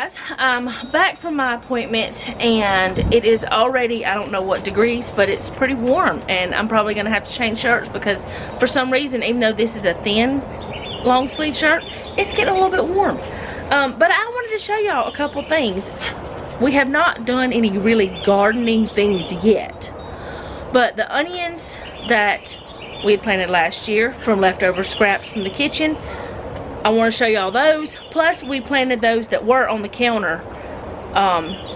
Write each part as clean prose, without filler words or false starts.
guys, I'm back from my appointment and it is already, I don't know what degrees, but it's pretty warm, and I'm probably gonna have to change shirts because for some reason, even though this is a thin long sleeve shirt, it's getting a little bit warm. But I wanted to show y'all a couple things. We have not done any really gardening things yet, but the onions that we had planted last year from leftover scraps from the kitchen, I want to show y'all those. Plus we planted those that were on the counter.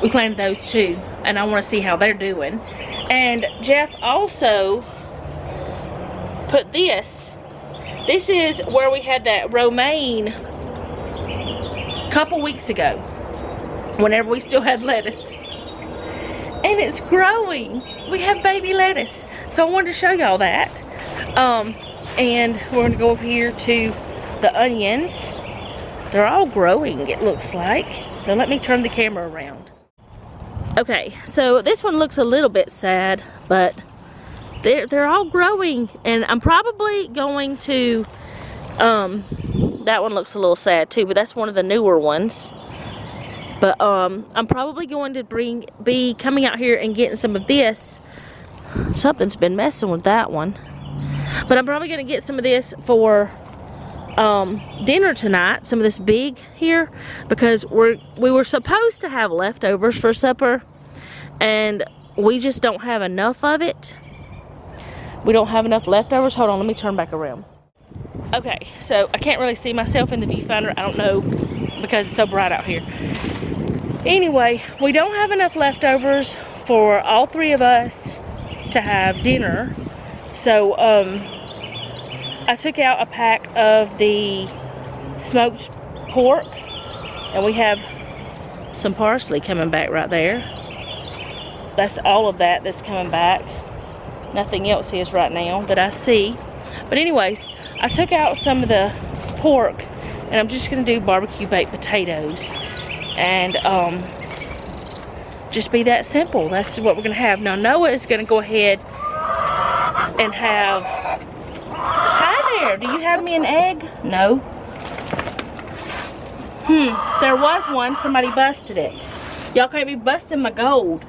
We planted those too, and I want to see how they're doing. And Jeff also put this. This is where we had that romaine a couple weeks ago, whenever we still had lettuce. And it's growing. We have baby lettuce. So I wanted to show y'all that. And we're gonna go over here to the onions. They're all growing, it looks like. So let me turn the camera around. Okay, so this one looks a little bit sad, but they're all growing, and I'm probably going to, that one looks a little sad too, but that's one of the newer ones. But I'm probably going to be coming out here and getting some of this. Something's been messing with that one. But I'm probably gonna get some of this for dinner tonight, some of this big here, because we were supposed to have leftovers for supper, and we just don't have enough of it. We don't have enough leftovers. Hold on, let me turn back around. Okay, so I can't really see myself in the viewfinder. I don't know, because it's so bright out here. Anyway, we don't have enough leftovers for all three of us to have dinner. So I took out a pack of the smoked pork, and we have some parsley coming back right there. That's all of that that's coming back. Nothing else is right now that I see. But anyways, I took out some of the pork, and I'm just gonna do barbecue baked potatoes, and just be that simple. That's what we're gonna have. Now Noah is gonna go ahead and have, hi there, do you have me an egg? No. There was one, somebody busted it. Y'all can't be busting my gold.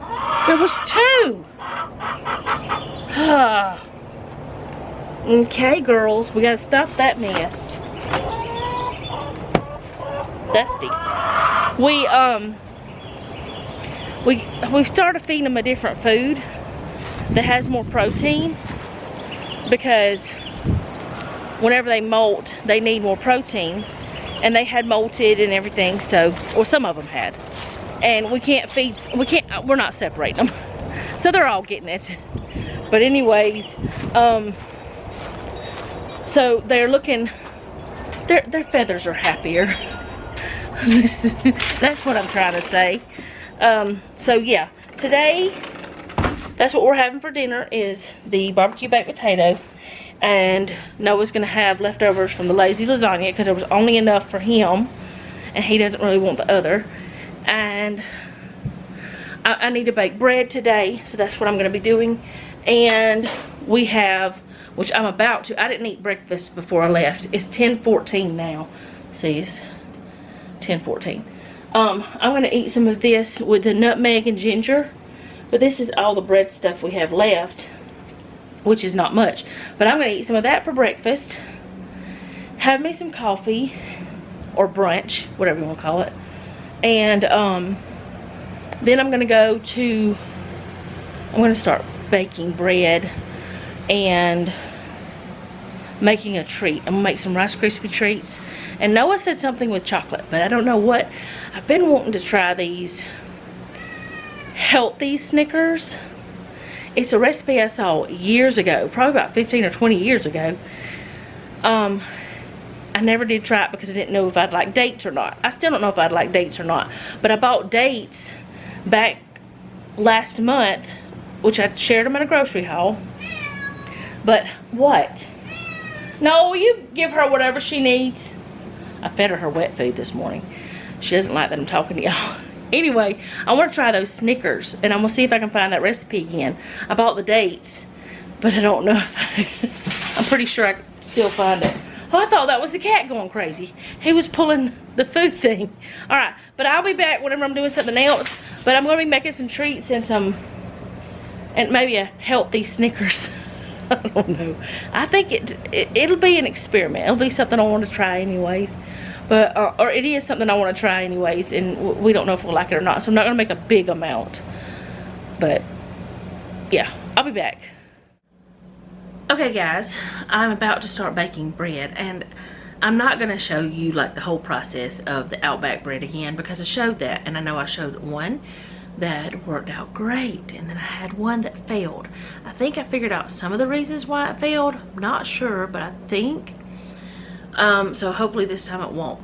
There was two. Okay, girls, we gotta stop that mess. Dusty. We've started feeding them a different food that has more protein, because whenever they molt, they need more protein, and they had molted and everything, so, or some of them had, and we're not separating them. So they're all getting it. But anyways, so they're looking, their feathers are happier. That's what I'm trying to say. So yeah, today, that's what we're having for dinner, is the barbecue baked potato. And Noah's gonna have leftovers from the lazy lasagna, because there was only enough for him, and he doesn't really want the other. And I need to bake bread today, so that's what I'm gonna be doing. And we have, which I'm about to, I didn't eat breakfast before I left. It's 10:14 now. See, it's 10:14. I'm gonna eat some of this with the nutmeg and ginger. But this is all the bread stuff we have left, which is not much. But I'm gonna eat some of that for breakfast. Have me some coffee, or brunch, whatever you wanna call it. And then I'm gonna start baking bread and making a treat. I'm gonna make some Rice Krispie treats. And Noah said something with chocolate, but I don't know what. I've been wanting to try these healthy Snickers. It's a recipe I saw years ago, probably about 15 or 20 years ago. I never did try it because I didn't know if I'd like dates or not. I still don't know if I'd like dates or not. But I bought dates back last month, which I shared them in a grocery haul. But what? No, will you give her whatever she needs? I fed her wet food this morning. She doesn't like that I'm talking to y'all. Anyway, I want to try those Snickers, and I'm going to see if I can find that recipe again. I bought the dates, but I don't know if I'm pretty sure I can still find it. Oh, I thought that was the cat going crazy. He was pulling the food thing. All right, but I'll be back whenever I'm doing something else. But I'm gonna be making some treats and maybe a healthy Snickers. I don't know. I think it'll be an experiment. It'll be something I want to try anyways. But or it is something I want to try anyways, and we don't know if we'll like it or not. So I'm not gonna make a big amount. But yeah, I'll be back. Okay guys, I'm about to start baking bread, and I'm not going to show you like the whole process of the Outback bread again, because I showed that, and I know I showed one that worked out great, and then I had one that failed. I think I figured out some of the reasons why it failed. I'm not sure, but I think so hopefully this time it won't.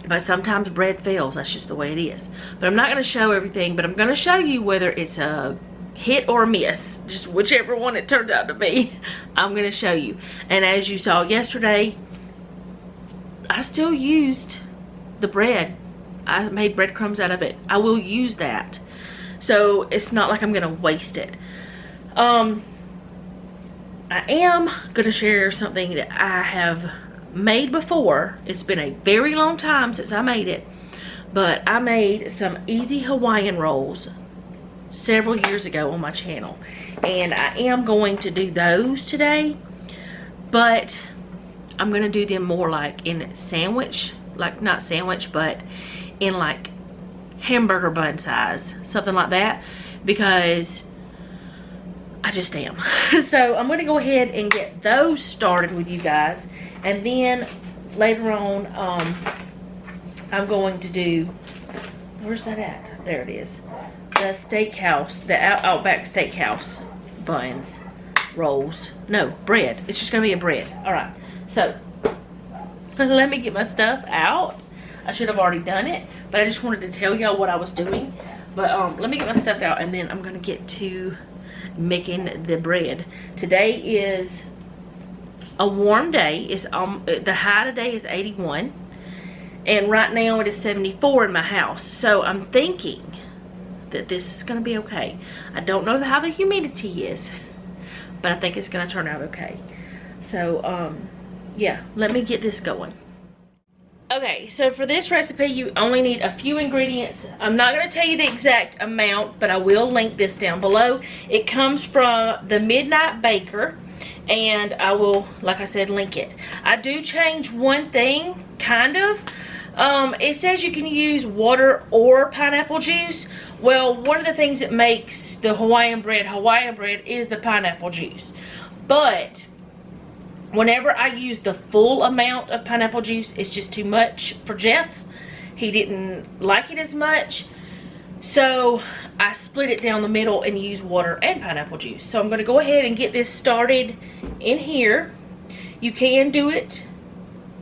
But sometimes bread fails, that's just the way it is. But I'm not going to show everything, but I'm going to show you whether it's a hit or miss, just whichever one it turned out to be. I'm gonna show you. And as you saw yesterday, I still used the bread. I made breadcrumbs out of it. I will use that, so it's not like I'm gonna waste it. I am gonna share something that I have made before. It's been a very long time since I made it, but I made some easy Hawaiian rolls several years ago on my channel, and I am going to do those today, but I'm gonna do them more like in sandwich, like not sandwich, but in like hamburger bun size, something like that, because I just am. So I'm gonna go ahead and get those started with you guys, and then later on I'm going to do, where's that at? There it is. The steakhouse, the Outback Steakhouse buns, rolls, no, bread. It's just gonna be a bread. All right, so let me get my stuff out. I should have already done it, but I just wanted to tell y'all what I was doing. But let me get my stuff out, and then I'm gonna get to making the bread. Today is a warm day. It's the high today is 81, and right now it is 74 in my house. So I'm thinking that this is gonna be okay. I don't know how the humidity is, but I think it's gonna turn out okay. So yeah, let me get this going. Okay, so for this recipe you only need a few ingredients. I'm not gonna tell you the exact amount, but I will link this down below. It comes from the Midnight Baker, and I will, like I said, link it. I do change one thing, kind of. It says you can use water or pineapple juice. Well, one of the things that makes the Hawaiian bread is the pineapple juice. But whenever I use the full amount of pineapple juice, it's just too much for Jeff. He didn't like it as much. So I split it down the middle and use water and pineapple juice. So I'm going to go ahead and get this started in here. You can do it.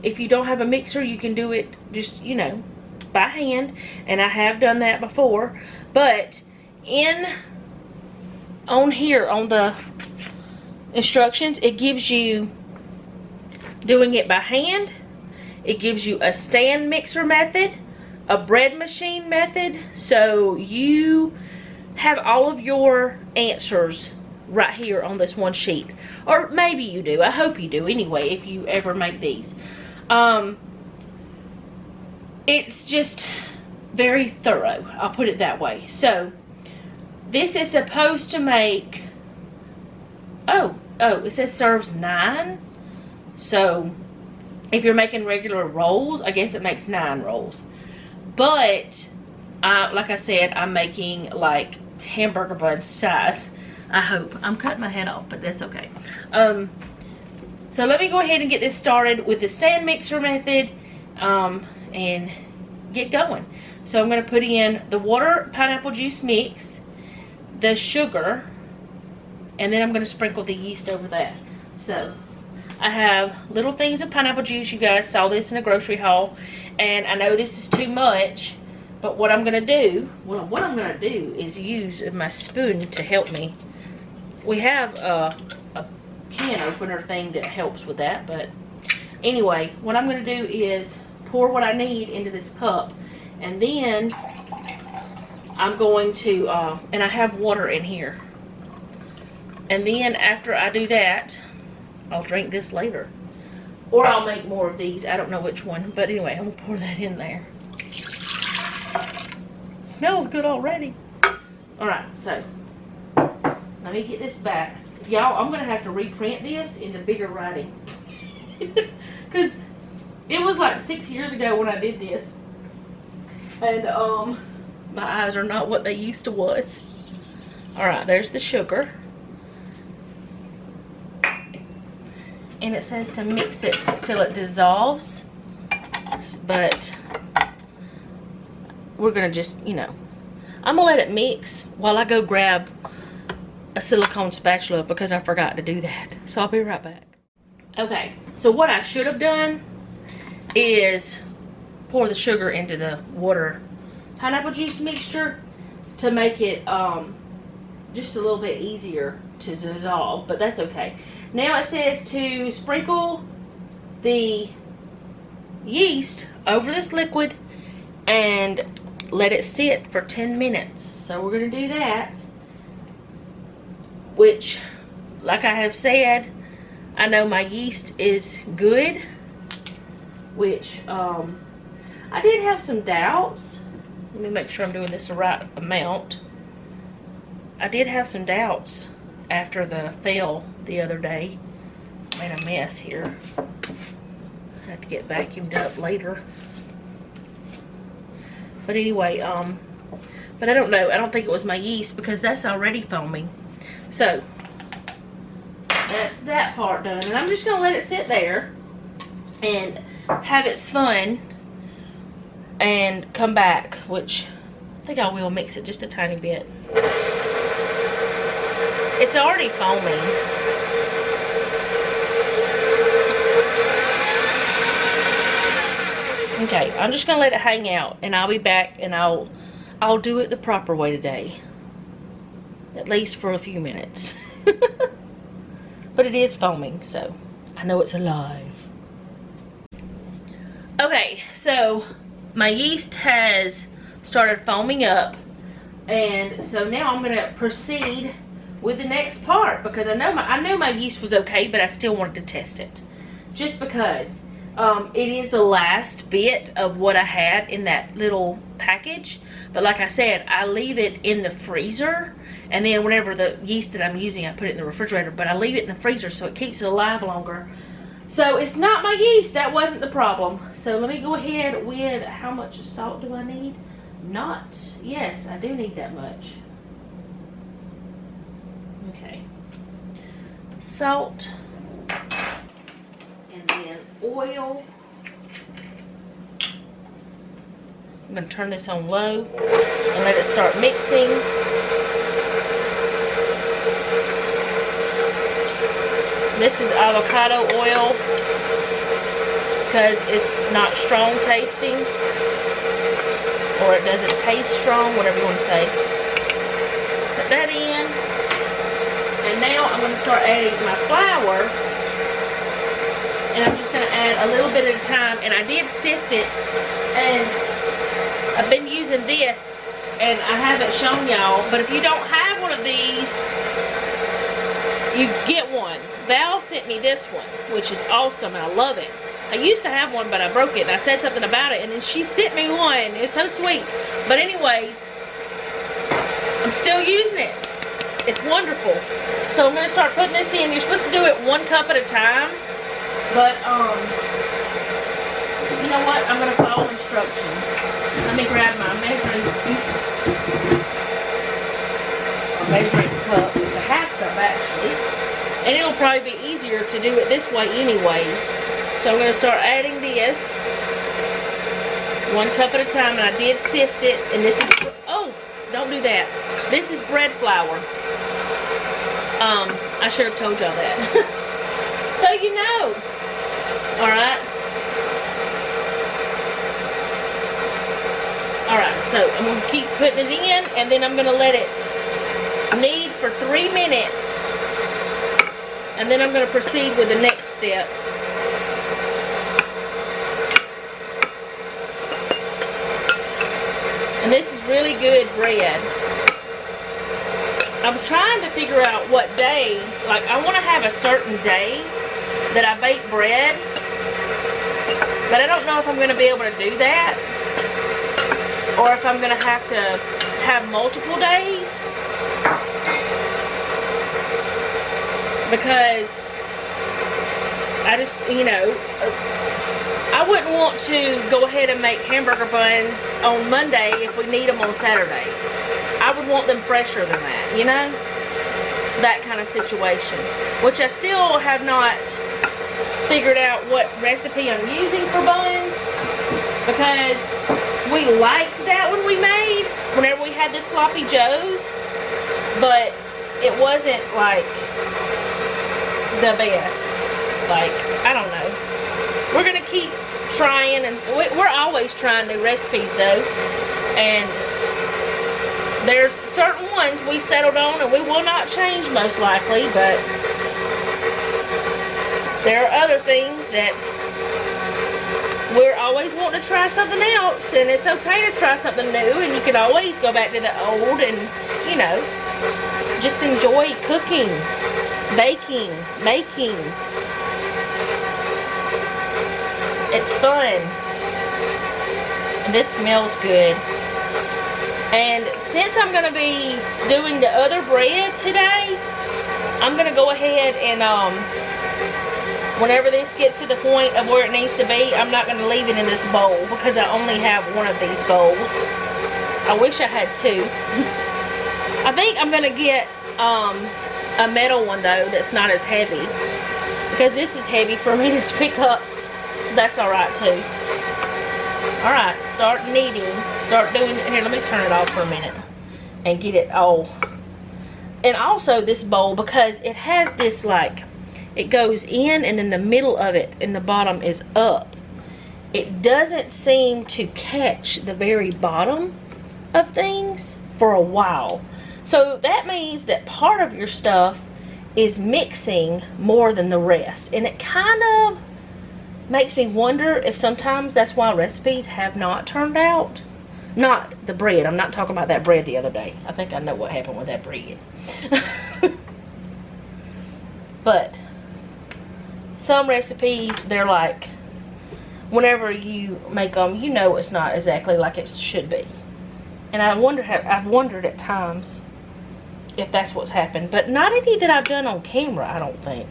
If you don't have a mixer, you can do it just, you know, by hand. And I have done that before. But on here, on the instructions, it gives you doing it by hand. It gives you a stand mixer method, a bread machine method. So you have all of your answers right here on this one sheet. Or maybe you do. I hope you do anyway, if you ever make these. It's just very thorough, I'll put it that way. So this is supposed to make, oh, it says serves 9. So if you're making regular rolls, I guess it makes 9 rolls. But like I said, I'm making like hamburger bun size. I hope. I'm cutting my head off, but that's okay. So let me go ahead and get this started with the stand mixer method, and get going. So I'm going to put in the water pineapple juice mix, the sugar, and then I'm going to sprinkle the yeast over that. So I have little things of pineapple juice. You guys saw this in a grocery haul, and I know this is too much, but what I'm going to do, what I'm going to do is use my spoon to help me. We have a can opener thing that helps with that, but anyway, what I'm going to do is pour what I need into this cup, and then I'm going to and I have water in here, and then after I do that, I'll drink this later. Or I'll make more of these. I don't know which one. But anyway, I'm going to pour that in there. Smells good already. Alright, so let me get this back. Y'all, I'm going to have to reprint this into bigger writing. Because it was like 6 years ago when I did this. And my eyes are not what they used to was. Alright, there's the sugar. And it says to mix it till it dissolves. But we're going to just, you know, I'm going to let it mix while I go grab a silicone spatula because I forgot to do that. So I'll be right back. Okay, so what I should have done is pour the sugar into the water pineapple juice mixture to make it just a little bit easier to dissolve, but that's okay. Now it says to sprinkle the yeast over this liquid and let it sit for 10 minutes. So we're going to do that, which, like I have said, I know my yeast is good, which I did have some doubts. Let me make sure I'm doing this the right amount. I did have some doubts after the fail the other day. Made a mess here. I have to get vacuumed up later. But anyway, but I don't know. I don't think it was my yeast because that's already foaming. So that's that part done. And I'm just going to let it sit there and have its fun and come back, which I think I will mix it just a tiny bit. It's already foaming. Okay, I'm just gonna let it hang out and I'll be back and I'll do it the proper way today. At least for a few minutes. But it is foaming, so I know it's alive. Okay, so my yeast has started foaming up, and so now I'm gonna proceed with the next part because I know my yeast was okay, but I still wanted to test it just because it is the last bit of what I had in that little package. But like I said, I leave it in the freezer, and then whenever the yeast that I'm using, I put it in the refrigerator, but I leave it in the freezer so it keeps it alive longer. So it's not my yeast, that wasn't the problem. So let me go ahead with, how much salt do I need? Yes, I do need that much. Okay. Salt. And then oil. I'm going to turn this on low and let it start mixing. This is avocado oil because it's not strong tasting, or it doesn't taste strong, whatever you want to say. Put that in. And now I'm going to start adding my flour. And I'm just going to add a little bit at a time. And I did sift it. And I've been using this. And I haven't shown y'all. But if you don't have one of these, you get one. Val sent me this one, which is awesome. And I love it. I used to have one, but I broke it, and I said something about it, and then she sent me one. It's so sweet. But anyways, I'm still using it. It's wonderful. So I'm going to start putting this in. You're supposed to do it 1 cup at a time, but you know what? I'm going to follow instructions. Let me grab my measuring scoop. Or measuring cup. It's a half cup, actually. And it'll probably be easier to do it this way anyways. So I'm going to start adding this 1 cup at a time, and I did sift it, and this is, oh, don't do that. This is bread flour. I should have told y'all that. So you know. Alright. Alright, so I'm going to keep putting it in, and then I'm going to let it knead for 3 minutes, and then I'm going to proceed with the next steps. And this is really good bread. I'm trying to figure out what day, like I want to have a certain day that I bake bread, But I don't know if I'm going to be able to do that, or if I'm going to have multiple days, because I just, you know, I wouldn't want to go ahead and make hamburger buns on Monday if we need them on Saturday. I would want them fresher than that, you know? That kind of situation. Which I still have not figured out what recipe I'm using for buns, because we liked that when we made, whenever we had the sloppy joes, but it wasn't like the best. Like, I don't know. We're gonna keep trying, and we're always trying new recipes though, and there's certain ones we settled on and we will not change most likely, but there are other things that we're always wanting to try something else, and it's okay to try something new, and you can always go back to the old and, you know, just enjoy cooking, baking, making. It's fun. This smells good. And since I'm going to be doing the other bread today, I'm going to go ahead and whenever this gets to the point of where it needs to be, I'm not going to leave it in this bowl, because I only have one of these bowls. I wish I had two. I think I'm going to get a metal one though that's not as heavy, because this is heavy for me to pick up. That's alright too. Alright, start kneading. Start doing it. Here, let me turn it off for a minute and get it all. And also this bowl, because it has this, like, it goes in and then the middle of it and the bottom is up. It doesn't seem to catch the very bottom of things for a while. So that means that part of your stuff is mixing more than the rest. And it kind of makes me wonder if sometimes that's why recipes have not turned out. Not the bread. I'm not talking about that bread the other day. I think I know what happened with that bread. But some recipes, they're like, whenever you make them, you know it's not exactly like it should be. And I've wondered at times if that's what's happened. But not any that I've done on camera, I don't think.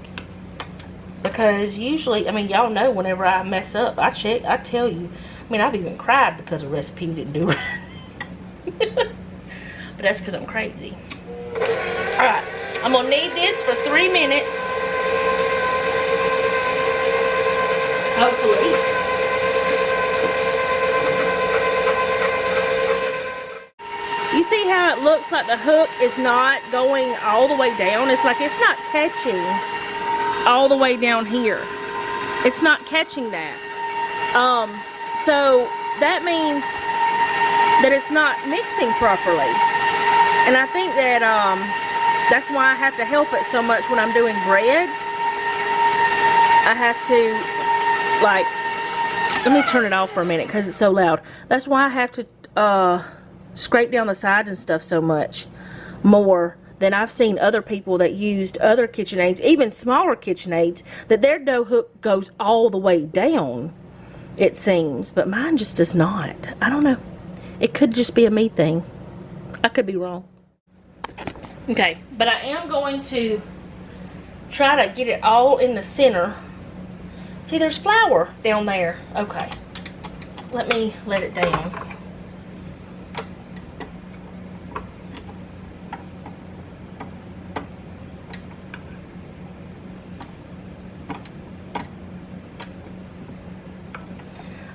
Because usually, I mean, y'all know whenever I mess up, I tell you. I mean, I've even cried because a recipe didn't do right. But that's because I'm crazy. Alright, I'm going to knead this for 3 minutes. Hopefully. You see how it looks like the hook is not going all the way down? It's like it's not catching all the way down here. It's not catching that. So that means that it's not mixing properly. And I think that that's why I have to help it so much when I'm doing breads. I have to, like, let me turn it off for a minute because it's so loud. That's why I have to scrape down the sides and stuff so much more than I've seen other people that used other KitchenAids, even smaller KitchenAids, that their dough hook goes all the way down, it seems. But mine just does not. I don't know. It could just be a me thing. I could be wrong. Okay, but I am going to try to get it all in the center. See, there's flour down there. Okay. Let me let it down.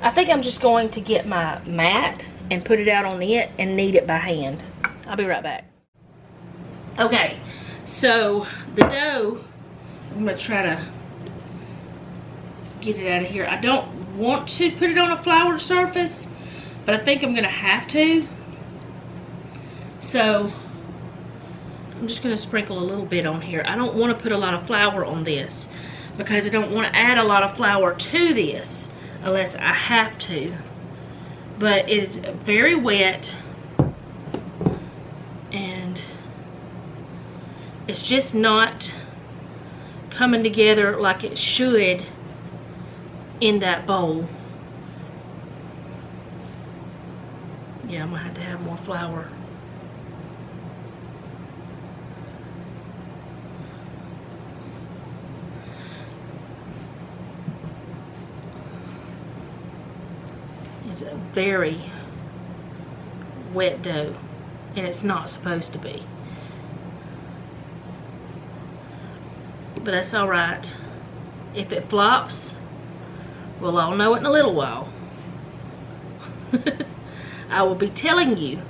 I think I'm just going to get my mat and put it out on it and knead it by hand. I'll be right back. Okay, so the dough, I'm going to try to get it out of here. I don't want to put it on a floured surface, but I think I'm going to have to. So I'm just going to sprinkle a little bit on here. I don't want to put a lot of flour on this because I don't want to add a lot of flour to this unless I have to. But it is very wet and it's just not coming together like it should in that bowl. Yeah, I'm gonna have to have more flour. It's a very wet dough, and it's not supposed to be. But that's all right. If it flops, we'll all know it in a little while. I will be telling you,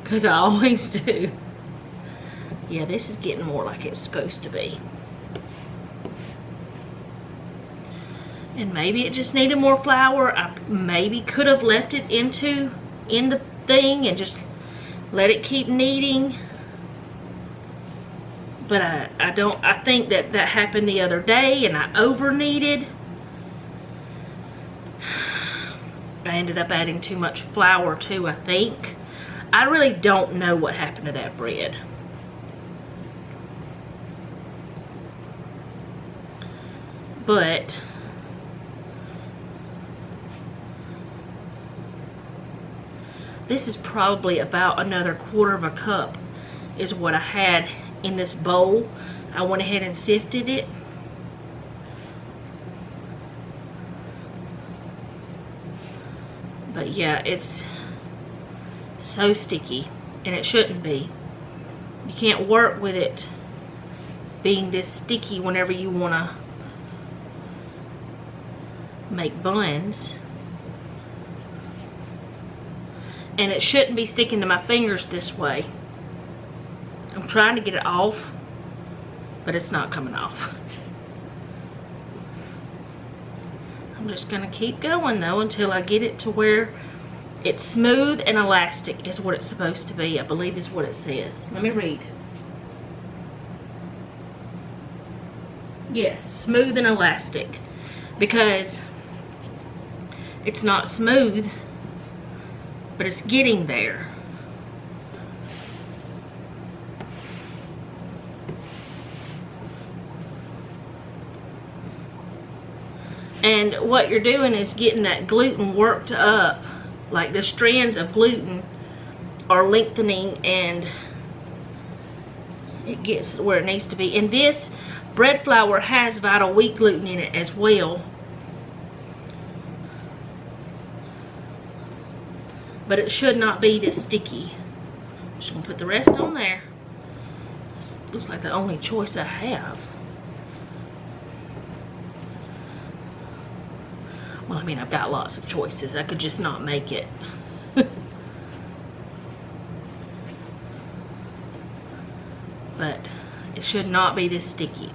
because I always do. Yeah, this is getting more like it's supposed to be. And maybe it just needed more flour. I maybe could have left it in the thing and just let it keep kneading. But I think that happened the other day and I over kneaded. I ended up adding too much flour too, I think. I really don't know what happened to that bread. But this is probably about another 1/4 of a cup is what I had in this bowl. I went ahead and sifted it. But yeah, it's so sticky, and it shouldn't be. You can't work with it being this sticky whenever you want to make buns. And it shouldn't be sticking to my fingers this way. I'm trying to get it off, but it's not coming off. I'm just gonna keep going though until I get it to where it's smooth and elastic is what it's supposed to be. I believe is what it says. Let me read. Yes, smooth and elastic, because it's not smooth, but it's getting there. And what you're doing is getting that gluten worked up, like the strands of gluten are lengthening and it gets where it needs to be. And this bread flour has vital wheat gluten in it as well. But it should not be this sticky. I'm just gonna put the rest on there. This looks like the only choice I have. Well, I mean, I've got lots of choices. I could just not make it. But it should not be this sticky.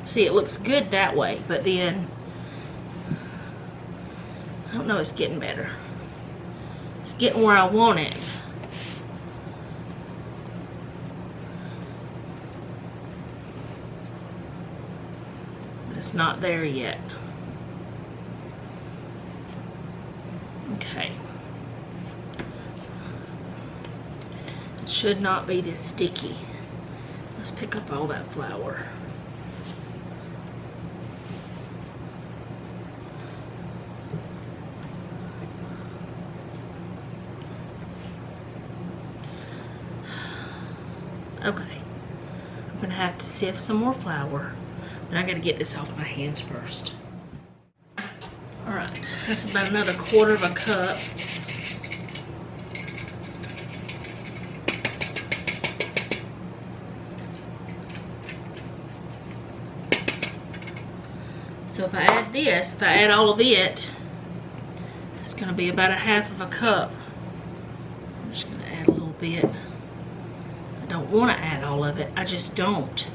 See, it looks good that way, but then I don't know, it's getting better. It's getting where I want it. But it's not there yet. Okay. It should not be this sticky. Let's pick up all that flour. Okay, I'm gonna have to sift some more flour, but I gotta get this off my hands first. All right, that's about another 1/4 of a cup. So if I add this, if I add all of it, it's gonna be about 1/2 of a cup. I'm just gonna add a little bit. I don't want to add all of it. I just don't,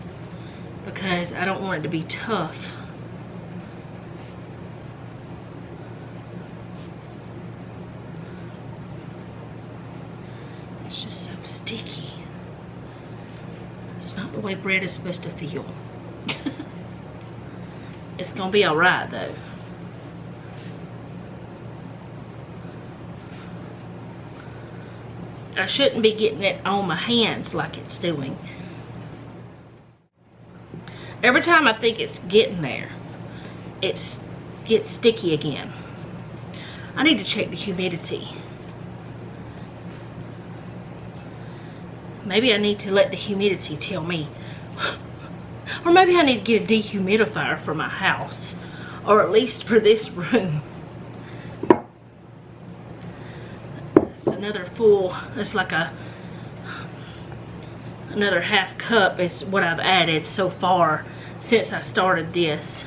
because I don't want it to be tough. It's just so sticky. It's not the way bread is supposed to feel. It's gonna be all right though. I shouldn't be getting it on my hands like it's doing. Every time I think it's getting there, it's get sticky again. I need to check the humidity. Maybe I need to let the humidity tell me. Or maybe I need to get a dehumidifier for my house. Or at least for this room. It's another full, it's like another half cup is what I've added so far since I started this.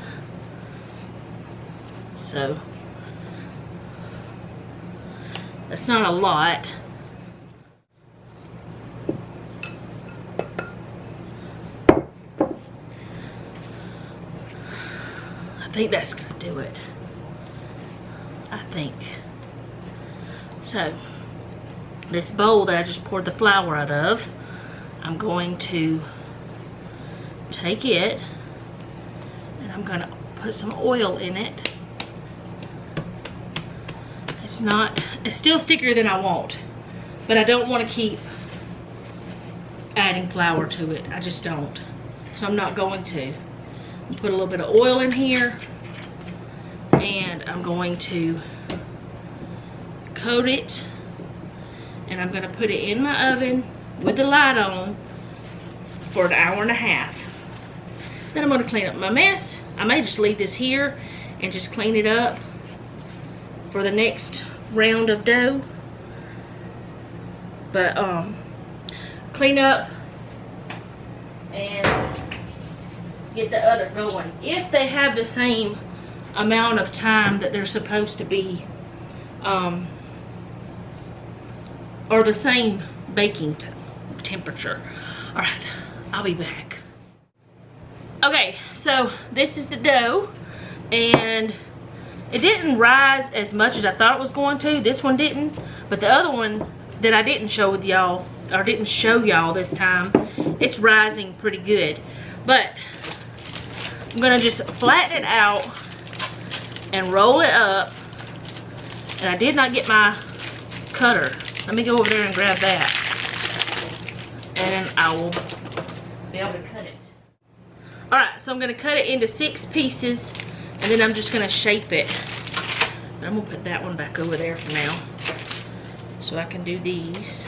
So that's not a lot. I think that's gonna do it. I think. So this bowl that I just poured the flour out of, I'm going to take it and I'm gonna put some oil in it. It's still stickier than I want, but I don't want to keep adding flour to it. I just don't. So I'm not going to. Put a little bit of oil in here and I'm going to coat it and I'm going to put it in my oven with the light on for an hour and a half. Then I'm going to clean up my mess. I may just leave this here and just clean it up for the next round of dough. But clean up and get the other going. If they have the same amount of time that they're supposed to be, or the same baking temperature. All right, I'll be back. Okay, so this is the dough, and it didn't rise as much as I thought it was going to. This one didn't, but the other one that I didn't show with y'all, or didn't show y'all this time, it's rising pretty good. But I'm gonna just flatten it out and roll it up. And I did not get my cutter. Let me go over there and grab that. And I will be able to cut it. Alright, so I'm gonna cut it into 6 pieces and then I'm just gonna shape it. But I'm gonna put that one back over there for now, so I can do these.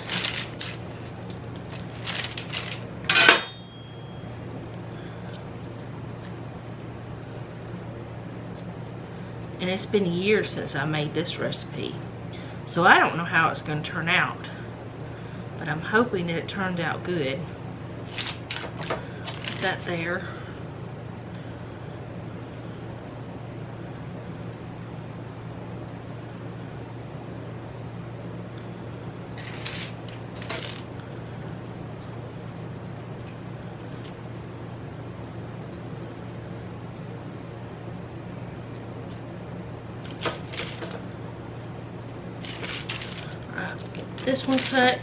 And it's been years since I made this recipe, so I don't know how it's going to turn out, but I'm hoping that it turned out good. Put that there. This one cut.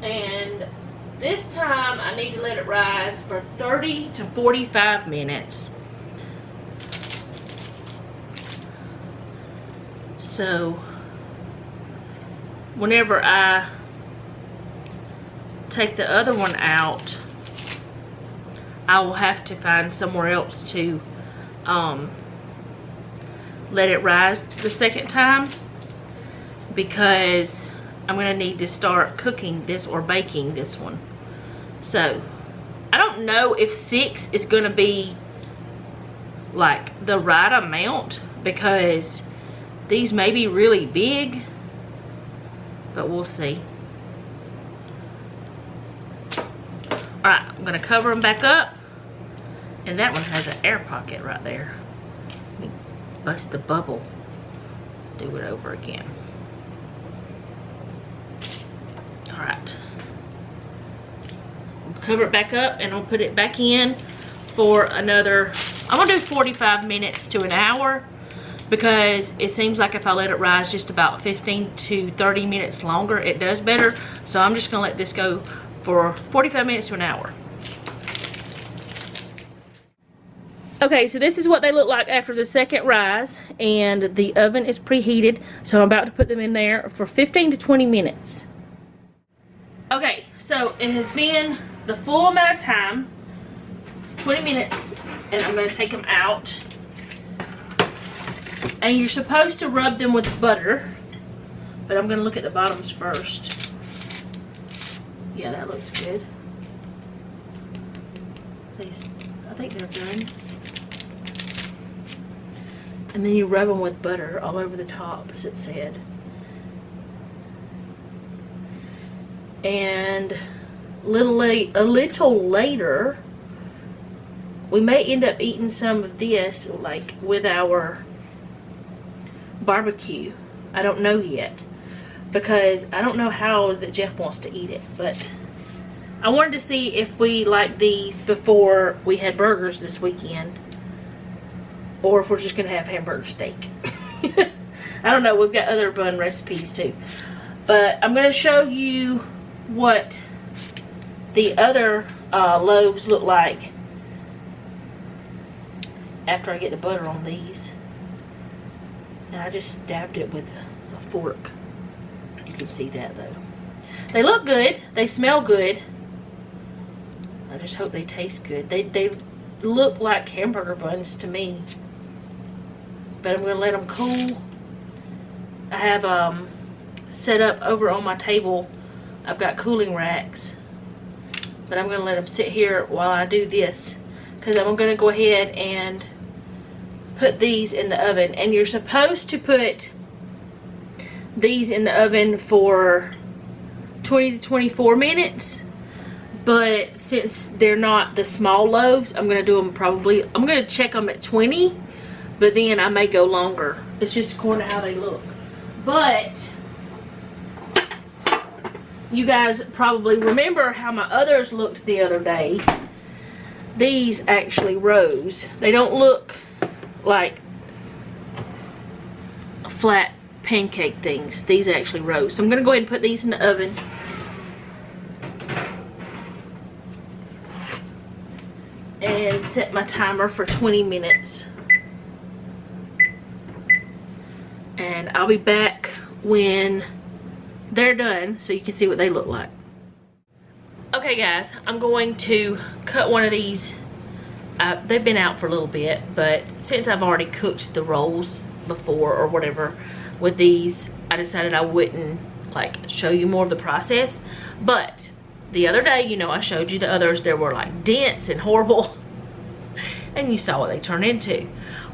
And this time I need to let it rise for 30 to 45 minutes. So whenever I take the other one out, I will have to find somewhere else to let it rise the second time, because I'm going to need to start cooking this or baking this one. So I don't know if 6 is going to be like the right amount, because these may be really big, but we'll see. Alright, I'm going to cover them back up. And that one has an air pocket right there. Let me bust the bubble. Do it over again. Alright. Cover it back up and I'll put it back in for another, I'm going to do 45 minutes to an hour, because it seems like if I let it rise just about 15 to 30 minutes longer, it does better. So I'm just going to let this go for 45 minutes to an hour. Okay, so this is what they look like after the second rise, and the oven is preheated, so I'm about to put them in there for 15 to 20 minutes. Okay, so it has been the full amount of time, 20 minutes, and I'm going to take them out. And you're supposed to rub them with butter, but I'm going to look at the bottoms first. Yeah, that looks good. I think they're done. And then you rub them with butter all over the top, as it said. And a little later, we may end up eating some of this, like with our barbecue. I don't know yet, because I don't know how that Jeff wants to eat it, but I wanted to see if we like these before we had burgers this weekend, or if we're just gonna have hamburger steak. I don't know, we've got other bun recipes too, but I'm gonna show you what the other loaves look like after I get the butter on these. And I just dabbed it with a fork. You can see that though. They look good, they smell good. I just hope they taste good. They look like hamburger buns to me. But I'm going to let them cool. I have set up over on my table, I've got cooling racks. But I'm going to let them sit here while I do this, because I'm going to go ahead and put these in the oven. And you're supposed to put these in the oven for 20 to 24 minutes. But since they're not the small loaves, I'm going to do them probably, I'm going to check them at 20. But then I may go longer. It's just according to how they look. But you guys probably remember how my others looked the other day. These actually rose. They don't look like flat pancake things. These actually rose. So I'm going to go ahead and put these in the oven. And set my timer for 20 minutes. And I'll be back when they're done so you can see what they look like. Okay guys, I'm going to cut one of these. They've been out for a little bit, but since I've already cooked the rolls before or whatever with these, I decided I wouldn't like show you more of the process. But the other day, you know, I showed you the others. They were like dense and horrible. And you saw what they turned into.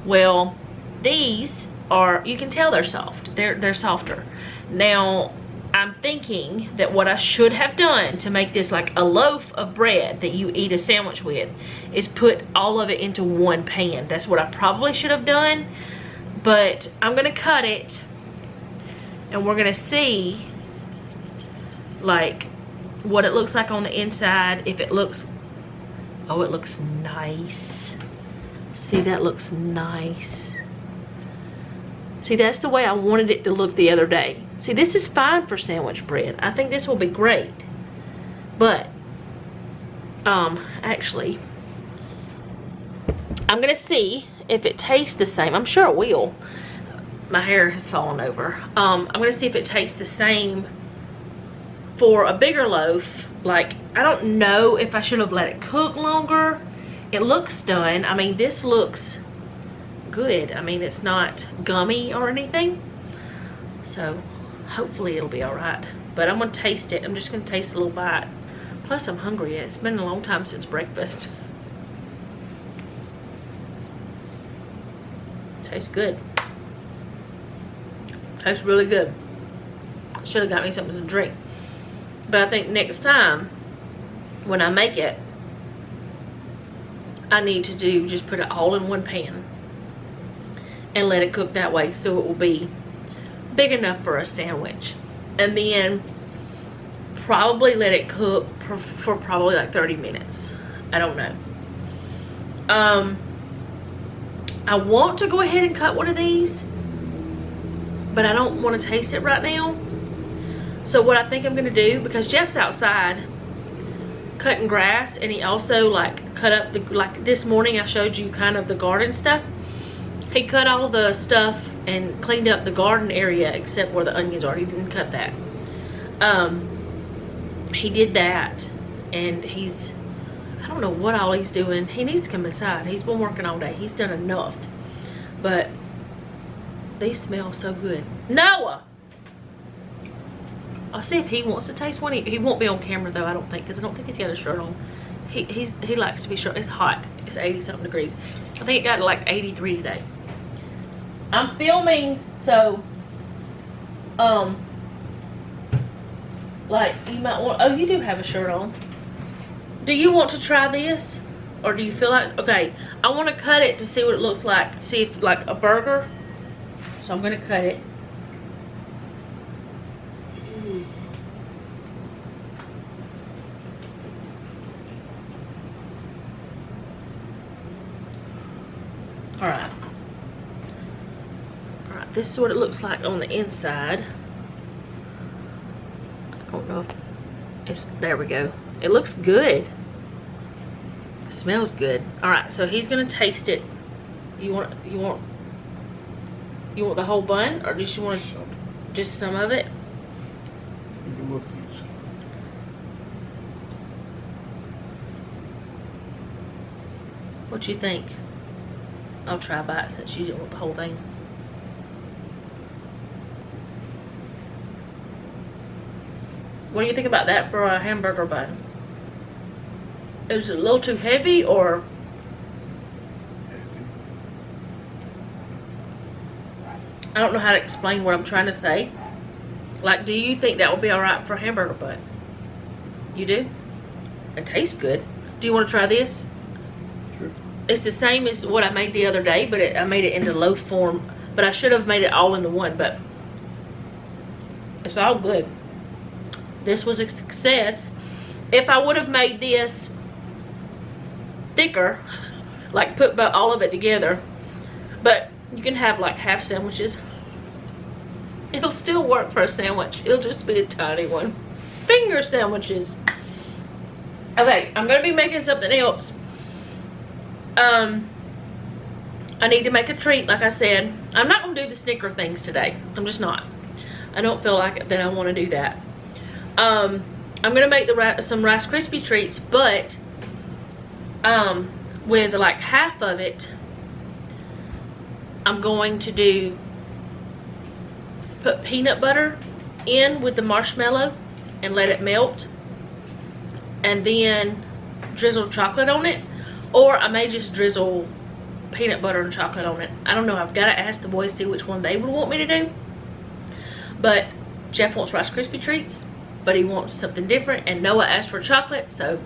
Well, these are, you can tell they're soft. They're softer. Now, I'm thinking that what I should have done to make this like a loaf of bread that you eat a sandwich with is put all of it into one pan. That's what I probably should have done. But I'm gonna cut it and we're gonna see like what it looks like on the inside. If it looks, oh, it looks nice. See, that looks nice. See, that's the way I wanted it to look the other day. See, this is fine for sandwich bread. I think this will be great. But, actually, I'm gonna see if it tastes the same. I'm sure it will. My hair has fallen over. I'm gonna see if it tastes the same for a bigger loaf. Like, I don't know if I should have let it cook longer. It looks done. I mean, this looks good. I mean, it's not gummy or anything. So, hopefully it'll be all right. But I'm gonna taste it. I'm just gonna taste a little bite. Plus, I'm hungry. It's been a long time since breakfast. Tastes good. Tastes really good. Should have got me something to drink. But I think next time, when I make it, I need to just put it all in one pan and let it cook that way, so it will be big enough for a sandwich. And then probably let it cook for probably like 30 minutes. I don't know. I want to go ahead and cut one of these, but I don't want to taste it right now. So what I think I'm gonna do, because Jeff's outside cutting grass, and he also like cut up the, like this morning I showed you kind of the garden stuff. He cut all the stuff and cleaned up the garden area except where the onions are. He didn't cut that. he did that, and I don't know what all he's doing. He needs to come inside. He's been working all day. He's done enough. But these smell so good. Noah! I'll see if he wants to taste one. He won't be on camera though, I don't think, because I don't think he's got a shirt on. He likes to be short. It's hot. It's 80 something degrees. I think it got to like 83 today. I'm filming, so like you might want. Oh, you do have a shirt on. Do you want to try this, or do you feel like? Okay, I want to cut it to see what it looks like. See if like a burger. So I'm gonna cut it. Alright, this is what it looks like on the inside. I don't know if it's, there we go. It looks good. It smells good. Alright, so he's gonna taste it. You want the whole bun, or just you want just some of it? You can look these. What you think? I'll try a bite since you didn't want the whole thing. What do you think about that for a hamburger bun? Is it a little too heavy, or? I don't know how to explain what I'm trying to say. Like, do you think that would be alright for a hamburger bun? You do? It tastes good. Do you want to try this? Sure. It's the same as what I made the other day, but I made it into loaf form. But I should have made it all into one, but it's all good. This was a success. If I would have made this thicker, like put all of it together, but you can have like half sandwiches. It'll still work for a sandwich. It'll just be a tiny one. Finger sandwiches. Okay, I'm gonna be making something else. I need to make a treat, like I said. I'm not gonna do the Snicker things today. I'm just not. I don't feel like it, that I want to do that. I'm gonna make some Rice Krispie treats, but with like half of it, I'm going to put peanut butter in with the marshmallow and let it melt, and then drizzle chocolate on it, or I may just drizzle peanut butter and chocolate on it. I don't know. I've got to ask the boys, see which one they would want me to do. But Jeff wants Rice Krispie treats, but he wants something different, and Noah asked for chocolate, so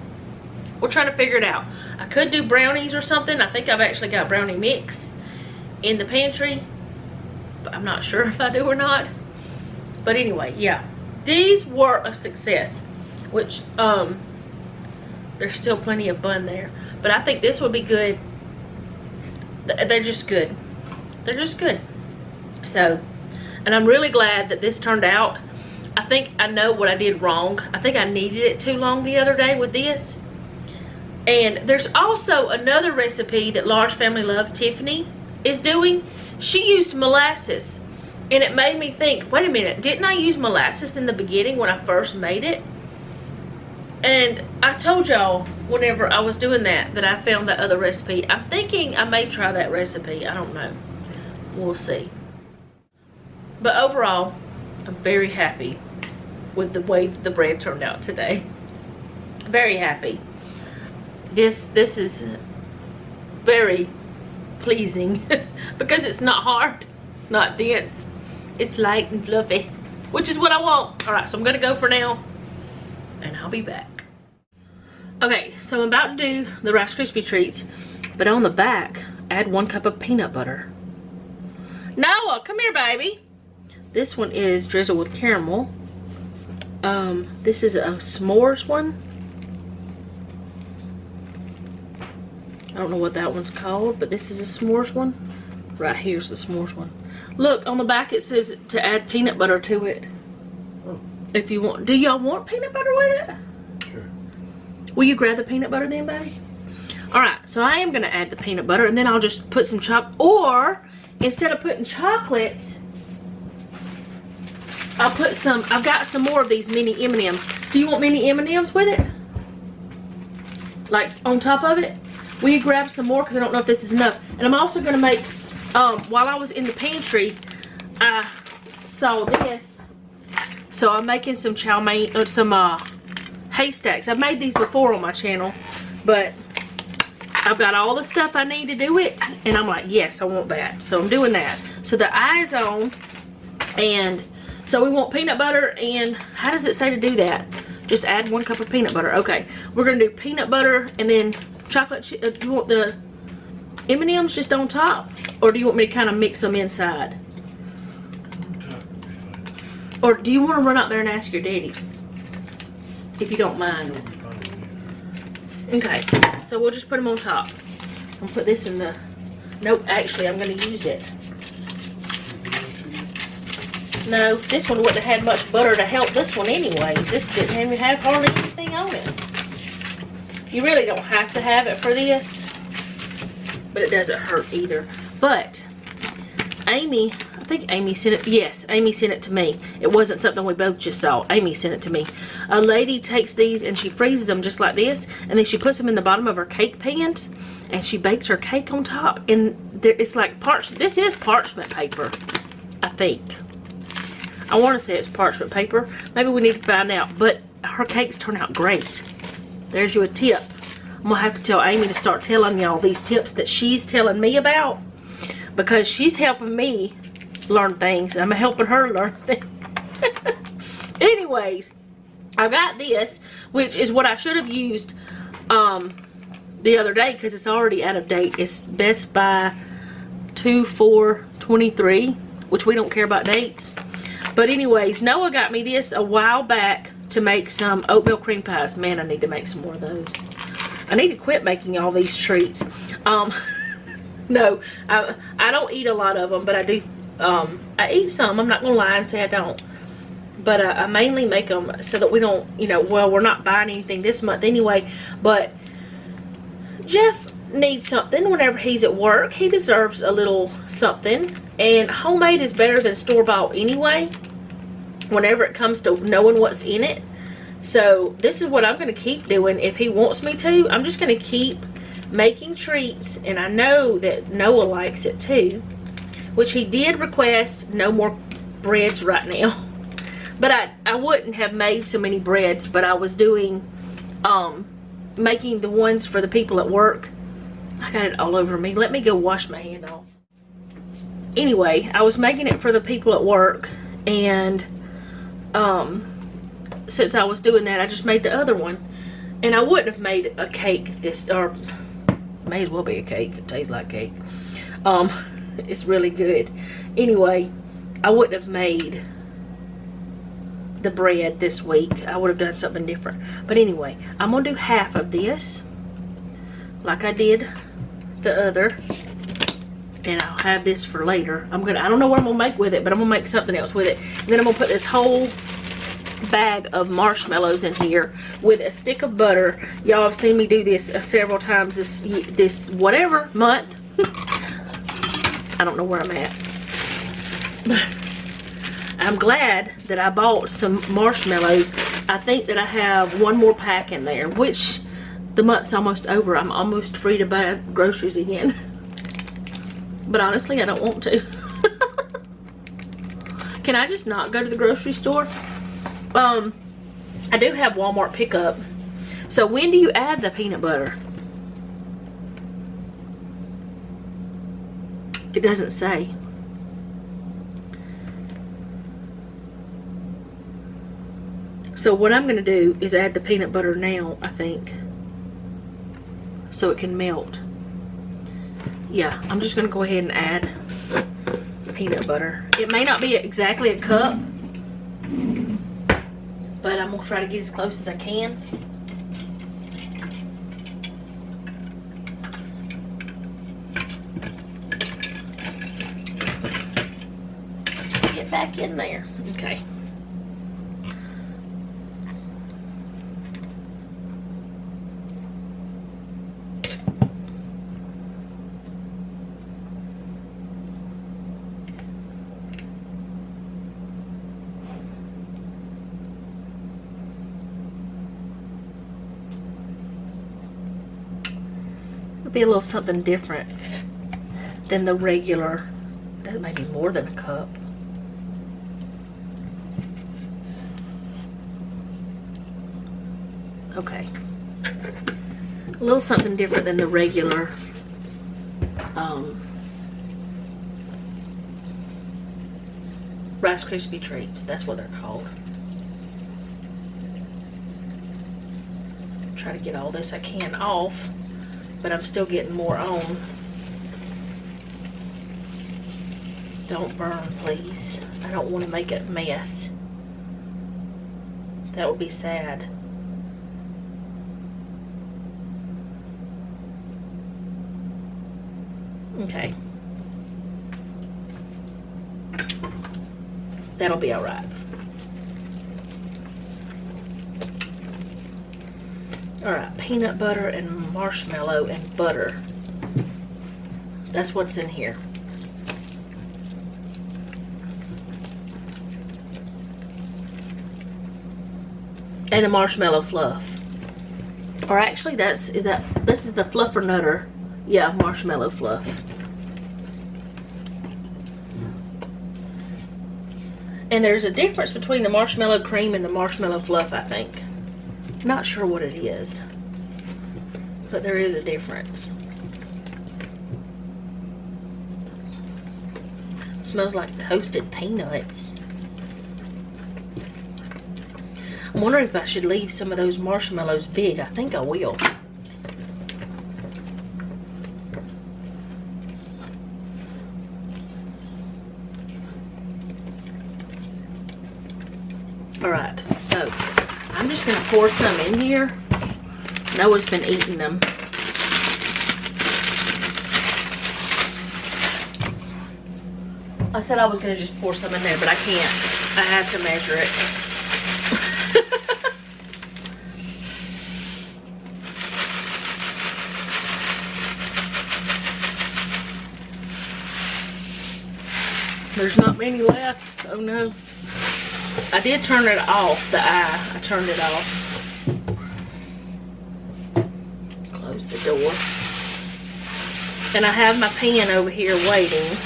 we're trying to figure it out. I could do brownies or something. I think I've actually got brownie mix in the pantry, but I'm not sure if I do or not. But anyway, yeah, these were a success, which there's still plenty of bun there, but I think this would be good. They're just good. They're just good. So, and I'm really glad that this turned out. I think I know what I did wrong. I think I kneaded it too long the other day with this. And there's also another recipe that Large Family Love, Tiffany, is doing. She used molasses, and it made me think, wait a minute, didn't I use molasses in the beginning when I first made it? And I told y'all whenever I was doing that I found that other recipe. I'm thinking I may try that recipe. I don't know. We'll see. But overall, I'm very happy with the way the bread turned out today. Very happy. This is very pleasing because it's not hard, it's not dense, it's light and fluffy, which is what I want. All right, so I'm gonna go for now, and I'll be back. Okay, so I'm about to do the Rice Krispie treats, but on the back, add 1 cup of peanut butter. Noah, come here, baby. This one is drizzled with caramel. This is a s'mores one. I don't know what that one's called, but this is a s'mores one. Right here's the s'mores one. Look, on the back it says to add peanut butter to it. Oh. If you want. Do y'all want peanut butter with it? Sure. Will you grab the peanut butter then, baby? Alright, so I am going to add the peanut butter, and then I'll just put some chocolate. Or, instead of putting chocolate, I've got some more of these mini M&Ms. Do you want mini M&Ms with it? Like on top of it? Will you grab some more? Because I don't know if this is enough. And I'm also going to make, while I was in the pantry, I saw this. So I'm making some chow mein, or some haystacks. I've made these before on my channel. But I've got all the stuff I need to do it. And I'm like, yes, I want that. So I'm doing that. So the eye is on. And so we want peanut butter, and how does it say to do that? Just add 1 cup of peanut butter. Okay, we're gonna do peanut butter and then chocolate chip. Do you want the M&Ms just on top, or do you want me to kind of mix them inside? Or do you want to run out there and ask your daddy, if you don't mind? Okay, so we'll just put them on top. I'm gonna put this in the. Nope, actually, I'm gonna use it. No, this one wouldn't have had much butter to help this one anyways. This didn't even have hardly anything on it. You really don't have to have it for this, but it doesn't hurt either. But Amy, I think Amy sent it. Yes, Amy sent it to me. It wasn't something we both just saw. Amy sent it to me. A lady takes these and she freezes them just like this, and then she puts them in the bottom of her cake pans, and she bakes her cake on top. And it's like this is parchment paper, I think. I want to say it's parchment paper. Maybe we need to find out. But her cakes turn out great. There's you a tip. I'm going to have to tell Amy to start telling y'all these tips that she's telling me about. Because she's helping me learn things. I'm helping her learn things. Anyways, I got this, which is what I should have used the other day, because it's already out of date. It's Best Buy 2423, which we don't care about dates. But anyways, Noah got me this a while back to make some oatmeal cream pies. Man, I need to make some more of those. I need to quit making all these treats. No, I don't eat a lot of them, but I do. I eat some. I'm not going to lie and say I don't. But I mainly make them so that we don't, you know, well, we're not buying anything this month anyway. But Jeff needs something whenever he's at work. He deserves a little something. And homemade is better than store-bought anyway, whenever it comes to knowing what's in it. So this is what I'm going to keep doing if he wants me to. I'm just going to keep making treats, and I know that Noah likes it too, which he did request no more breads right now. But I wouldn't have made so many breads, but I was doing making the ones for the people at work. I got it all over me. Let me go wash my hand off. Anyway, I was making it for the people at work, and since I was doing that, I just made the other one. And I wouldn't have made a cake this, or may as well be a cake. It tastes like cake. It's really good. Anyway, I wouldn't have made the bread this week. I would have done something different. But anyway, I'm gonna do half of this like I did the other, and I'll have this for later. I don't know what I'm gonna make with it, but I'm gonna make something else with it. And then I'm gonna put this whole bag of marshmallows in here with a stick of butter. Y'all have seen me do this several times this whatever month. I don't know where I'm at, but I'm glad that I bought some marshmallows. I think that I have one more pack in there, which the month's almost over. I'm almost free to buy groceries again. But honestly, I don't want to. Can I just not go to the grocery store? I do have Walmart pickup. So when do you add the peanut butter? It doesn't say. So what I'm going to do is add the peanut butter now, I think, so it can melt. Yeah, I'm just going to go ahead and add peanut butter. It may not be exactly a cup, but I'm going to try to get as close as I can. Get back in there. Okay. be a little something different than the regular. That may be more than a cup. Okay. A little something different than the regular Rice Krispie treats. That's what they're called. Try to get all this I can off, but I'm still getting more on. Don't burn, please. I don't want to make it a mess. That would be sad. Okay. That'll be alright. Alright, peanut butter and marshmallow and butter. That's what's in here. And the marshmallow fluff. Or actually this is the Fluffernutter. Yeah, marshmallow fluff. And there's a difference between the marshmallow cream and the marshmallow fluff, I think. Not sure what it is, but there is a difference. Smells like toasted peanuts. I'm wondering if I should leave some of those marshmallows big. I think I will. Alright, so I'm just going to pour some in here. Noah's been eating them. I said I was going to just pour some in there, but I can't. I have to measure it. There's not many left. Oh no. I did turn it off, the eye. I turned it off. Close the door. And I have my pan over here waiting.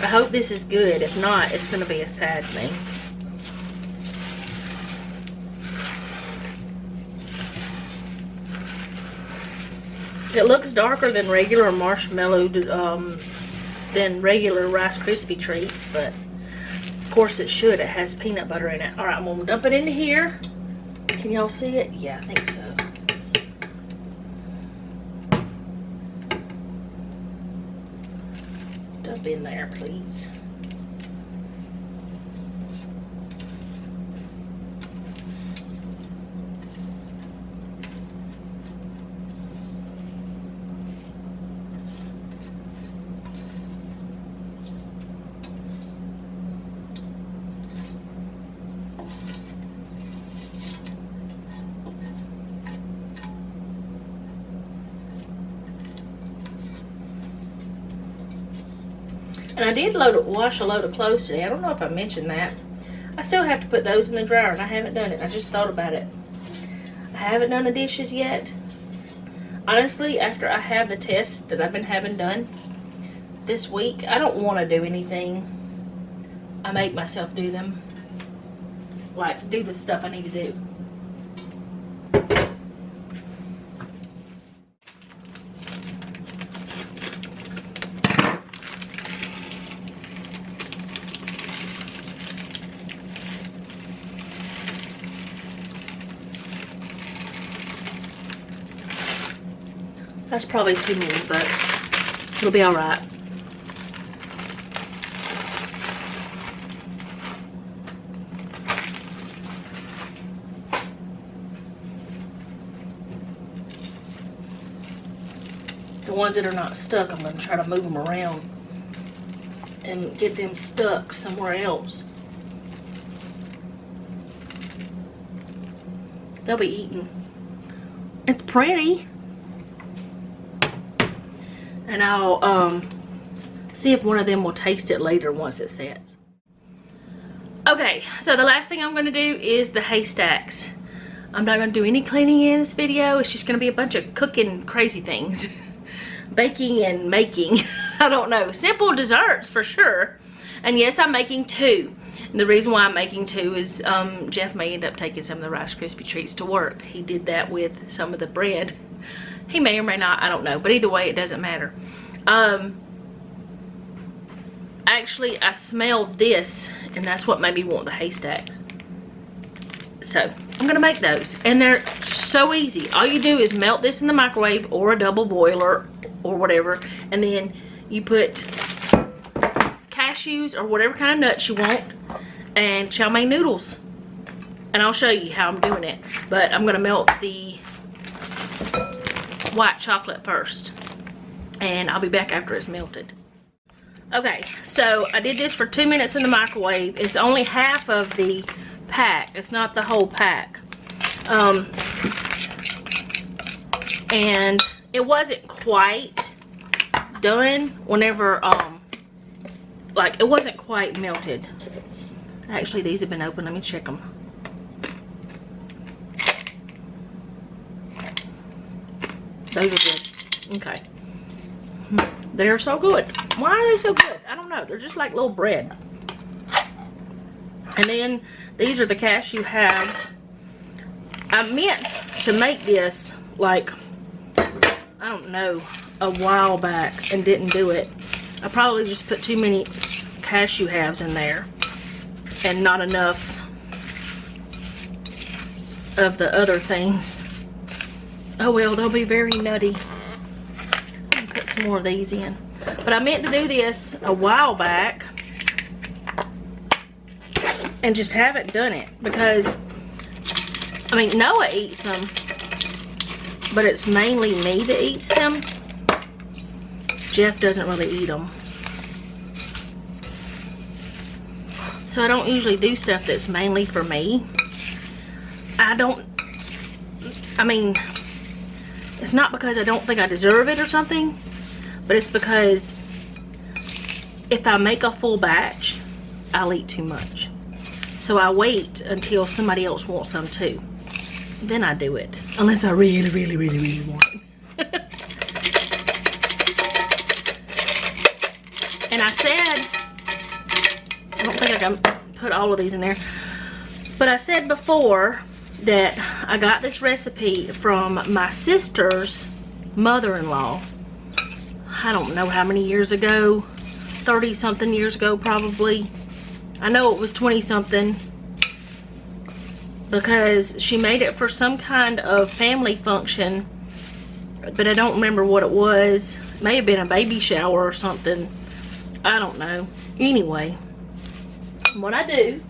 I hope this is good. If not, it's going to be a sad thing. It looks darker than regular marshmallow, than regular Rice Krispie treats, but of course it should. It has peanut butter in it. Alright, I'm going to dump it into here. Can y'all see it? Yeah, I think so. Dump in there, please. And I did wash a load of clothes today. I don't know if I mentioned that. I still have to put those in the dryer, and I haven't done it. I just thought about it. I haven't done the dishes yet. Honestly, after I have the tests that I've been having done this week, I don't want to do anything. I make myself do them. Like, do the stuff I need to do. That's probably too many, but it'll be alright. The ones that are not stuck, I'm going to try to move them around and get them stuck somewhere else. They'll be eaten. It's pretty. And I'll see if one of them will taste it later once it sets. Okay, so the last thing I'm going to do is the haystacks. I'm not going to do any cleaning in this video. It's just going to be a bunch of cooking crazy things. Baking and making. I don't know. Simple desserts for sure. And yes, I'm making 2. And the reason why I'm making 2 is Jeff may end up taking some of the Rice Krispie treats to work. He did that with some of the bread. He may or may not. I don't know. But either way, it doesn't matter. Actually, I smelled this, and that's what made me want the haystacks. So, I'm going to make those. And they're so easy. All you do is melt this in the microwave or a double boiler or whatever. And then you put cashews or whatever kind of nuts you want and chow mein noodles. And I'll show you how I'm doing it. But I'm going to melt the white chocolate first. And I'll be back after it's melted. Okay, so I did this for 2 minutes in the microwave. It's only half of the pack. It's not the whole pack. And it wasn't quite done whenever, like, it wasn't quite melted. Actually, these have been open. Let me check them. Those are good. Okay. They're so good. Why are they so good? I don't know. They're just like little bread. And then these are the cashew halves. I meant to make this like, I don't know, a while back and didn't do it. I probably just put too many cashew halves in there and not enough of the other things. Oh well, they'll be very nutty. Put some more of these in. But I meant to do this a while back and just haven't done it because, I mean, Noah eats them, but it's mainly me that eats them. Jeff doesn't really eat them. So I don't usually do stuff that's mainly for me. I mean, it's not because I don't think I deserve it or something, but it's because if I make a full batch, I'll eat too much. So I wait until somebody else wants some too. Then I do it. Unless I really, really, really, really want it. And I said, I don't think I can put all of these in there, but I said before that I got this recipe from my sister's mother-in-law. I don't know how many years ago, 30 something years ago probably. I know it was 20 something because she made it for some kind of family function, but I don't remember what it was. It may have been a baby shower or something. I don't know. Anyway, what I do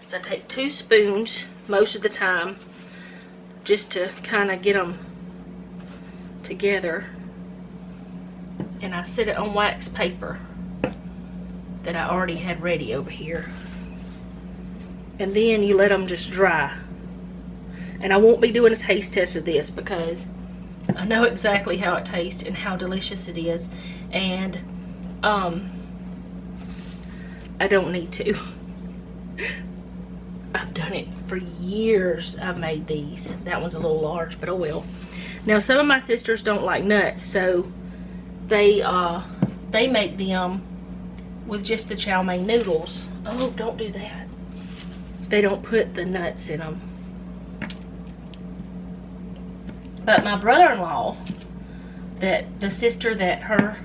is I take 2 spoons most of the time just to kind of get them together, and I set it on wax paper that I already had ready over here, and then you let them just dry. And I won't be doing a taste test of this because I know exactly how it tastes and how delicious it is, and I don't need to. I've done it for years. I've made these. That one's a little large, but oh well. Now some of my sisters don't like nuts, so they make them with just the chow mein noodles. Oh, don't do that. They don't put the nuts in them. But my brother-in-law, the sister that her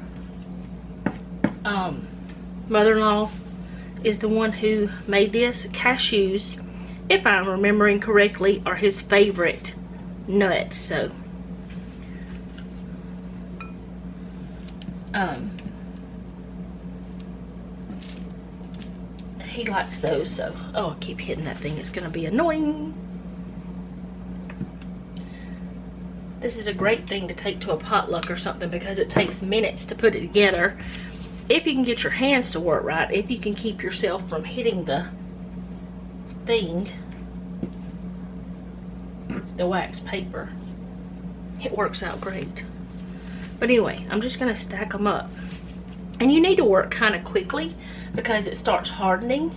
mother-in-law is the one who made this. Cashews, if I'm remembering correctly, are his favorite nuts. So he likes those. So oh, I keep hitting that thing. It's gonna be annoying. This is a great thing to take to a potluck or something because it takes minutes to put it together. If you can get your hands to work right, if you can keep yourself from hitting the thing, the wax paper, it works out great. But anyway, I'm just gonna stack them up. And you need to work kind of quickly because it starts hardening.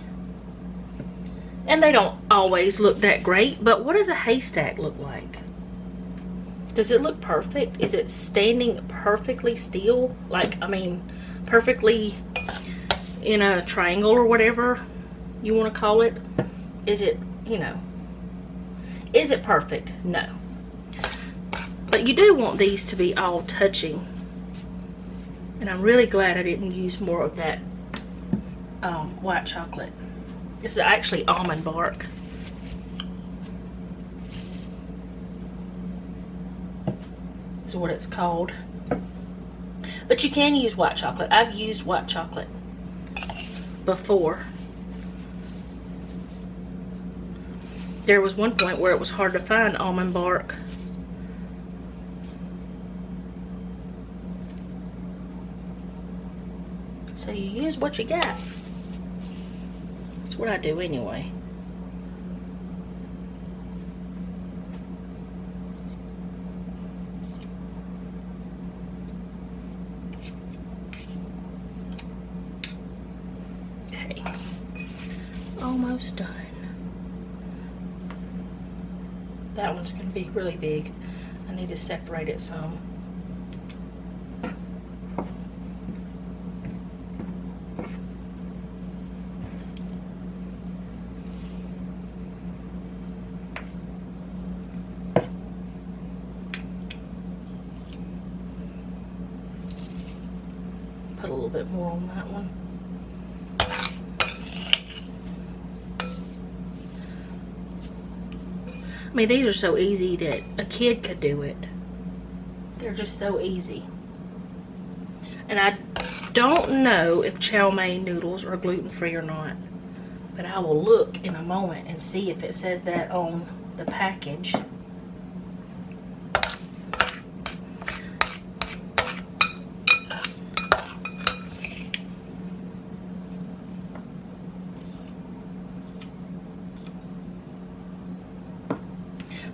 And they don't always look that great, but what does a haystack look like? Does it look perfect? Is it standing perfectly still? Like, I mean, perfectly in a triangle or whatever you want to call it? Is it, you know, is it perfect? No. But you do want these to be all touching. And I'm really glad I didn't use more of that white chocolate. This is actually almond bark. Is what it's called. But you can use white chocolate. I've used white chocolate before. There was one point where it was hard to find almond bark. So you use what you got. That's what I do anyway. Okay. Almost done. That one's going to be really big. I need to separate it some. Put a little bit more on that one. I mean, these are so easy that a kid could do it. They're just so easy. And I don't know if chow mein noodles are gluten-free or not. But I will look in a moment and see if it says that on the package.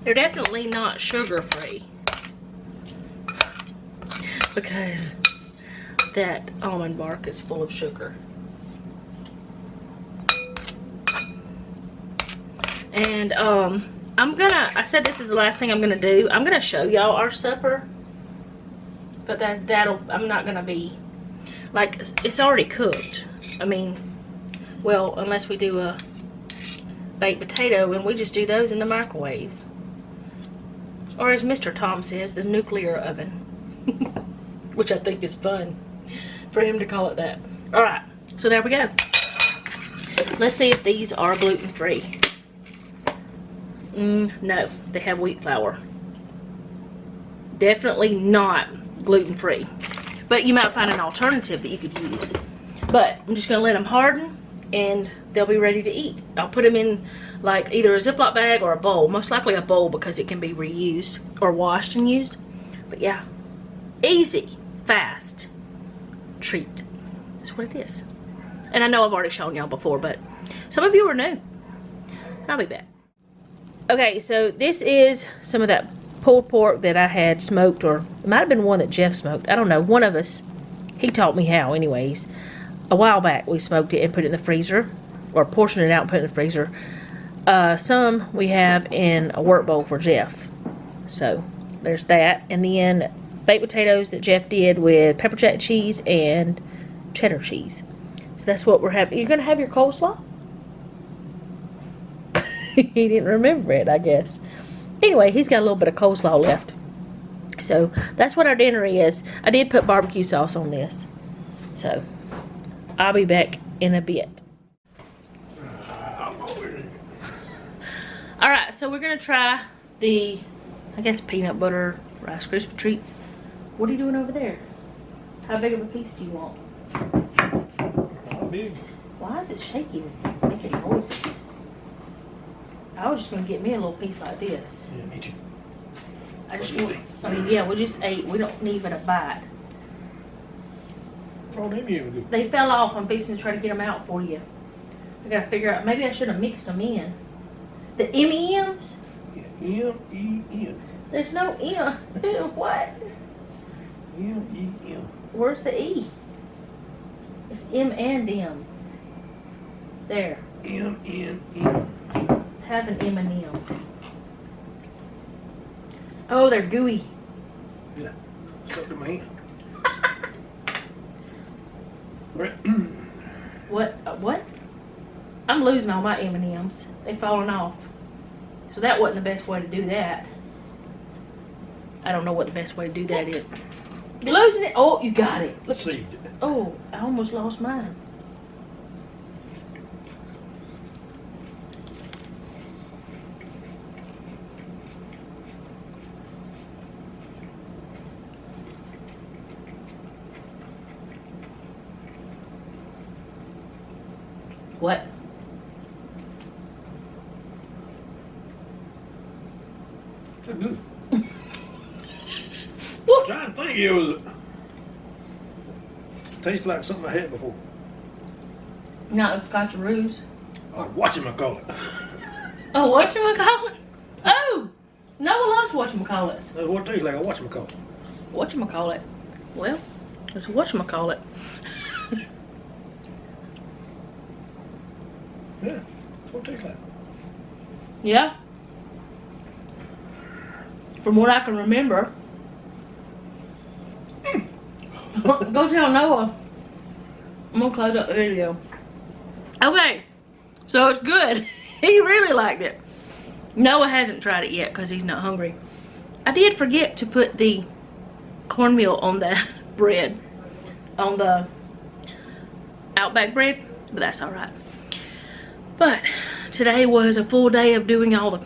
They're definitely not sugar-free because that almond bark is full of sugar. And I said this is the last thing I'm gonna do. I'm gonna show y'all our supper, but I'm not gonna be, like, it's already cooked. I mean, well, unless we do a baked potato, and we just do those in the microwave. Or as Mr. Tom says, the nuclear oven. Which I think is fun for him to call it that. Alright, so there we go. Let's see if these are gluten-free. No, they have wheat flour. Definitely not gluten-free. But you might find an alternative that you could use. But I'm just going to let them harden and they'll be ready to eat. I'll put them in like either a Ziploc bag or a bowl. Most likely a bowl because it can be reused or washed and used. But yeah, easy, fast treat. That's what it is. And I know I've already shown y'all before, but some of you are new. I'll be back. Okay, so this is some of that pulled pork that I had smoked, or it might have been one that Jeff smoked. I don't know. One of us, he taught me how anyways. A while back we smoked it and put it in the freezer, or portioned it out and put it in the freezer. Some we have in a work bowl for Jeff. So there's that. And then baked potatoes that Jeff did with pepper jack cheese and cheddar cheese. So that's what we're having. You're going to have your coleslaw? He didn't remember it, I guess. Anyway, he's got a little bit of coleslaw left. So that's what our dinner is. I did put barbecue sauce on this. So I'll be back in a bit. Alright, so we're going to try the, I guess, peanut butter Rice Krispie treats. What are you doing over there? How big of a piece do you want? Not big. Why is it shaking, making noises? I was just going to get me a little piece like this. Yeah, me too. I just want, I mean, yeah, we just ate. We don't need even a bite. Oh, them you good. They fell off. I'm fixing to try to get them out for you. I got to figure out, maybe I should have mixed them in. The M&M's? Yeah, M-E-M. There's no M. What? M-E-M. Where's the E? It's M and M. There. M. Have an M&M. Oh, they're gooey. Yeah. Stuck in my hand. Right. What? I'm losing all my M&Ms. They falling off. So that wasn't the best way to do that. I don't know what the best way to do that is. You're losing it. Oh, you got it. Look. Saved it. Oh, I almost lost mine. What? That's good. I'm trying to think it was. Tastes like something I had before. No, it's Scotcheroos. Oh, whatchamacallit. Oh, whatchamacallit? Oh! Noah loves whatchamacallits. That's what it tastes like, a whatchamacallit. Whatchamacallit? Well, it's whatchamacallit. Yeah, that's what it tastes like. Yeah. From what I can remember. Go tell Noah. I'm gonna close up the video. Okay, so it's good. He really liked it. Noah hasn't tried it yet because he's not hungry. I did forget to put the cornmeal on that bread, on the Outback bread, but that's all right. But today was a full day of doing all the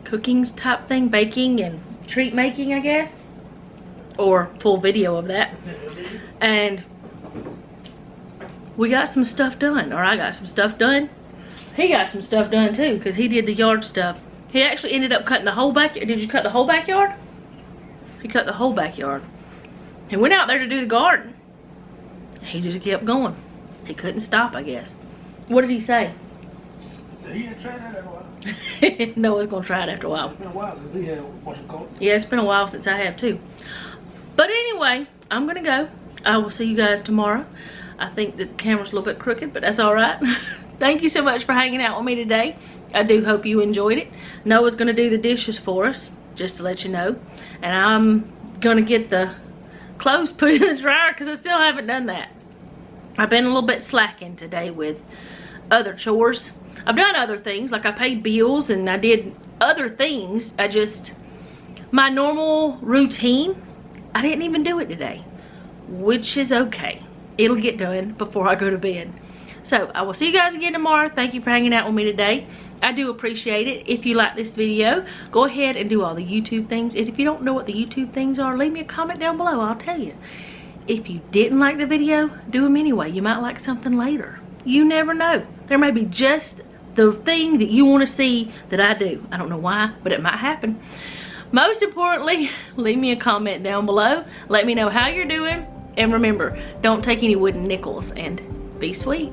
cookings type thing, baking and treat making, I guess, or full video of that. And we got some stuff done, or I got some stuff done. He got some stuff done too, because he did the yard stuff. He actually ended up cutting the whole backyard. Did you cut the whole backyard? He cut the whole backyard. He went out there to do the garden. He just kept going. He couldn't stop, I guess. What did he say? So he had tried that after a while. Noah's gonna try it after a while. It's been a while since he had whatchamacallit. Yeah, it's been a while since I have too. But anyway, I'm gonna go. I will see you guys tomorrow. I think the camera's a little bit crooked, but that's all right. Thank you so much for hanging out with me today. I do hope you enjoyed it. Noah's gonna do the dishes for us, just to let you know. And I'm gonna get the clothes put in the dryer because I still haven't done that. I've been a little bit slacking today with other chores. I've done other things, like I paid bills and I did other things. My normal routine, I didn't even do it today, which is okay. It'll get done before I go to bed. So I will see you guys again tomorrow. Thank you for hanging out with me today. I do appreciate it. If you like this video, go ahead and do all the YouTube things. And if you don't know what the YouTube things are, leave me a comment down below. I'll tell you. If you didn't like the video, do them anyway. You might like something later. You never know. There may be just the thing that you want to see that I do. I don't know why, but it might happen. Most importantly, leave me a comment down below. Let me know how you're doing. And remember, don't take any wooden nickels, and be sweet.